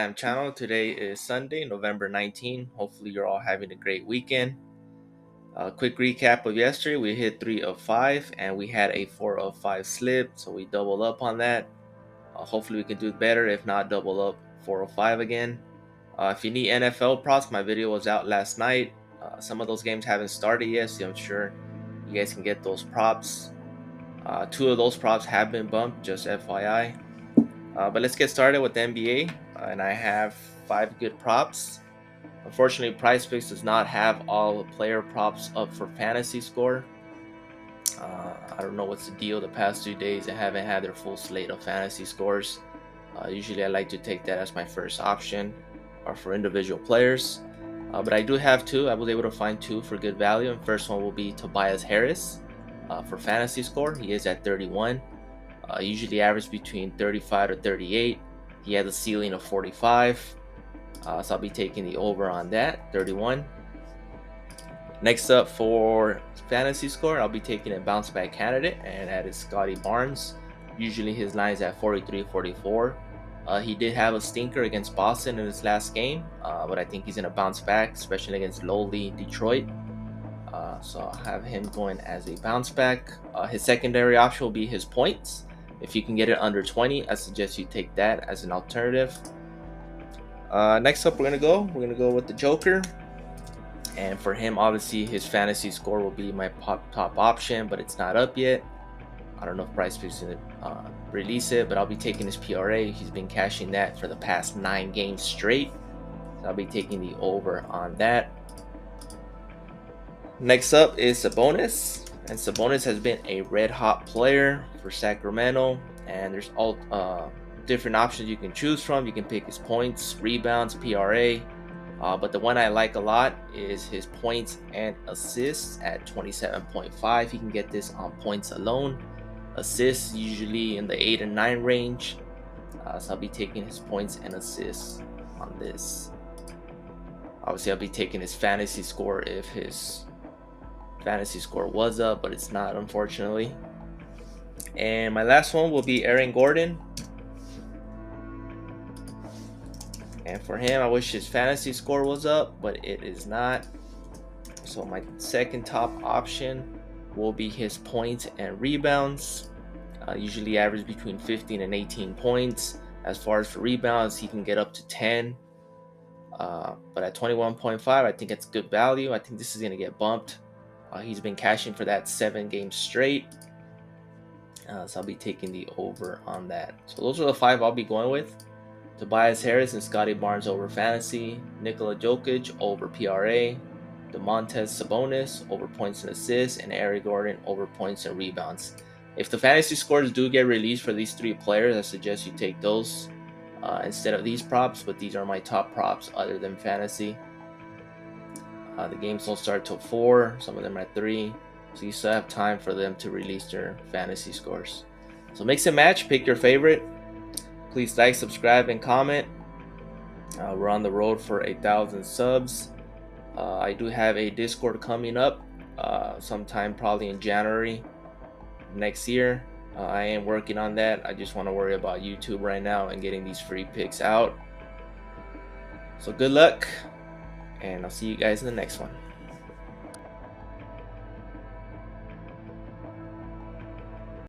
Channel. Today is Sunday, November 19. Hopefully, you're all having a great weekend. Quick recap of yesterday: we hit 3 of 5 and we had a 4 of 5 slip, so we doubled up on that. Hopefully, we can do better. If not, double up 4 of 5 again. If you need NFL props, my video was out last night. Some of those games haven't started yet, so I'm sure you guys can get those props. Two of those props have been bumped, just FYI. But let's get started with the NBA, and I have 5 good props. Unfortunately, PrizePicks does not have all the player props up for fantasy score. I don't know what's the deal the past 2 days. I haven't had their full slate of fantasy scores. Usually I like to take that as my first option or for individual players. But I do have 2. I was able to find 2 for good value. And first one will be Tobias Harris for fantasy score. He is at 31. Usually average between 35 to 38. He has a ceiling of 45. So I'll be taking the over on that, 31. Next up for fantasy score, I'll be taking a bounce back candidate, and that is Scottie Barnes. Usually his line is at 43, 44. He did have a stinker against Boston in his last game, but I think he's going to bounce back, especially against lowly Detroit. So I'll have him going as a bounce back. His secondary option will be his points. If you can get it under 20, I suggest you take that as an alternative. Next up, we're gonna go with the Joker, and for him, obviously, his fantasy score will be my top option, but it's not up yet. I don't know if PrizePicks is gonna release it, but I'll be taking his PRA. He's been cashing that for the past 9 games straight, so I'll be taking the over on that. Next up is Sabonis, and Sabonis has been a red hot player for Sacramento, and there's all different options you can choose from. You can pick his points, rebounds, PRA, but the one I like a lot is his points and assists at 27.5. He can get this on points alone. Assists usually in the 8 and 9 range, so I'll be taking his points and assists on this. Obviously, I'll be taking his fantasy score if his fantasy score was up, but it's not, unfortunately. And my last one will be Aaron Gordon. And for him, I wish his fantasy score was up, but it is not. So my second top option will be his points and rebounds. Usually average between 15 and 18 points. As far as for rebounds, he can get up to 10. But at 21.5, I think it's good value. I think this is going to get bumped. He's been cashing for that 7 games straight. So I'll be taking the over on that. So those are the 5 I'll be going with. Tobias Harris and Scottie Barnes over fantasy, Nikola Jokic over PRA, Domantas Sabonis over points and assists, and Aaron Gordon over points and rebounds. If the fantasy scores do get released for these 3 players, I suggest you take those instead of these props, but these are my top props other than fantasy. The games don't start till 4, some of them are at 3, so you still have time for them to release their fantasy scores. So mix and match, pick your favorite. Please like, subscribe, and comment. We're on the road for 1,000 subs. I do have a Discord coming up sometime probably in January next year. I am working on that. I just want to worry about YouTube right now and getting these free picks out. So good luck, and I'll see you guys in the next one.